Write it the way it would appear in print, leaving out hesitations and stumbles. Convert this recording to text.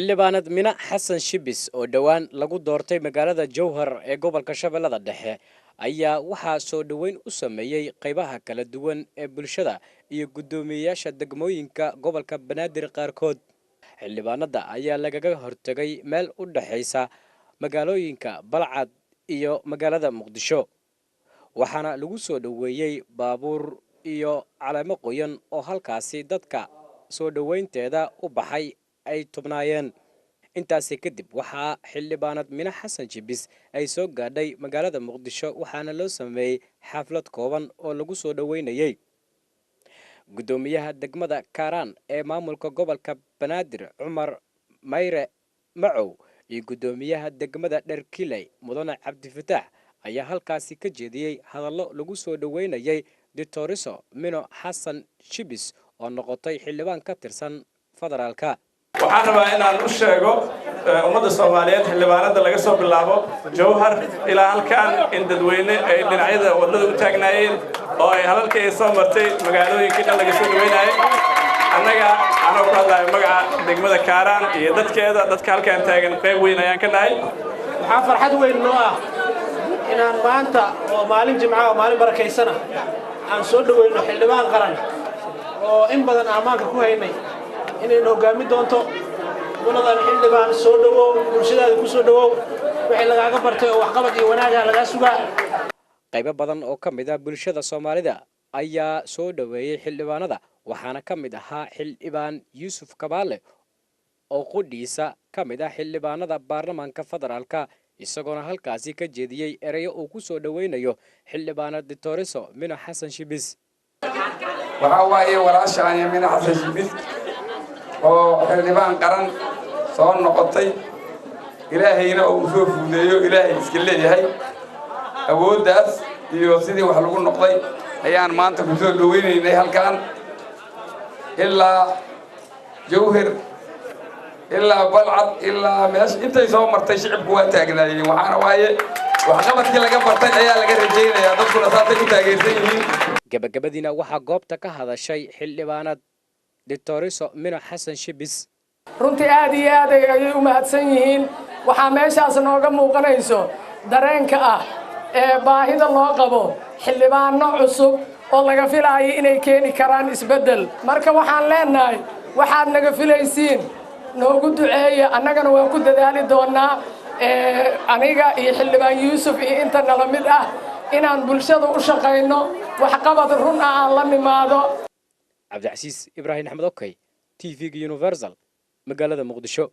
xildhibaanad Mina Xasan Shibis oo dhawaan lagu doortay magaalada Jowhar ee gobolka Shabeellada Dhexe ayaa waxa soo dhaweyn u sameeyay qaybaha kala duwan ee bulshada iyo gudoomiyaasha degmooyinka gobolka Banaadir qaarkood. xildhibaanada ayaa lagaga hortagay meel u dhaxaysa magaalooyinka Balcad iyo magaalada Muqdisho, waxaana lagu soo dhaweeyay baabuur iyo caleemo qoyan oo halkaasi dadka soo dhaweynteeda u baxay ay tubnaayeen. intaasi kadib waxaa xildhibaanad Mina Xasan Shibis ay soo gaadhay magaalada Muqdisho, waxaana loo sameeyay xaflad kooban oo lagu soo dhaweynayay gudoomiyaha degmada Karaan ee maamulka gobolka Banaadir Cumar Mayre Macow iyo gudoomiyaha degmada Dharkiiley Mudane Cabdifataax ayaa halkaasi ka jeediyay hadallo lagu soo dhaweynayay Dictoriso Mina Xasan Shibis oo noqotay xildhibaan ka tirsan federaalka. waxaan rabaa inaan u sheego ummadda Soomaaliyeed xildhibaanada laga soo bilaabo Jowhar ilaa halkaan in dadweyne ay dhinacyada wadada u taagnaayeen oo ay halalkii soo martay magaalooyinkii dhan laga soo dhaweynayay. annaga ku hadlayo magaca degmada Karaan iyo dadka halkaan taagan qayb weyn ayaan ka nahay. waxaa farxad weyn noo ah inaan maanta oo maalin Jimcaha oo maalin barakaysan aan soo dhaweyno xildhibaan qaran oo in badan amaanka ku haynay inay hogaami doonto goladan xildhibaan soo dhawow bulshadaada ku soo dhawow wixii lagaaga bartay oo wax qabad iyo wanaag laga sugaa. qaybo badan oo kamid ah bulshada Soomaalida ayaa soo dhaweeyay xildhibaanada, waxaana kamid ahaa xildhibaan Yuusuf Kabaale oo qudhiisa kamid ah xildhibaanada baarlamaanka federaalka, isagoona halkaasi ka jeediyay erayo uu ku soo dhaweynayo xildhibaanad Dictoriso Mina Xasan Shibis. waxa waaye walaashaan Mina Xasan Shibis oo xildhibaan qaran soo noqotay, ilaahayna uu soo fuudeeyo, ilaahay iska leeyahay awooddaas iyo sidii wax lagu noqday ayaan maanta ku soo dhaweynaynay halkaan ilaa Jowhar ilaa Balcad ilaa meesha intay soo martay shicibku waa taagnaayeen. waxaana waaye wax qabadkii laga bartay ayaa laga rajaynayaa, dadkuna saasay u taageersan yihiin. gabagabadiina waxaa goobta ka hadashay xildhibaanad Dictoriso Mina Xasan Shibis. runtii aad iyo aad ayay u mahadsan yihiin. waxaa meeshaas nooga muuqanayso dareenka ah ee baahida loo qabo xildhibaano cusub oo laga filayo inay keeni karaan isbedel. marka waxaan leenahay waxaad naga filaysiin noogu duceeya, annagana waan ku dadaali doonaa aniga iyo xildhibaan Yuusuf iyo inta nala mid ah inaan bulshada u shaqayno, wax qabad run ah aan la nimaado. Cabdi Casiis Ibrahim Axmed Okay, TV Universal, magaalada Muqdisho.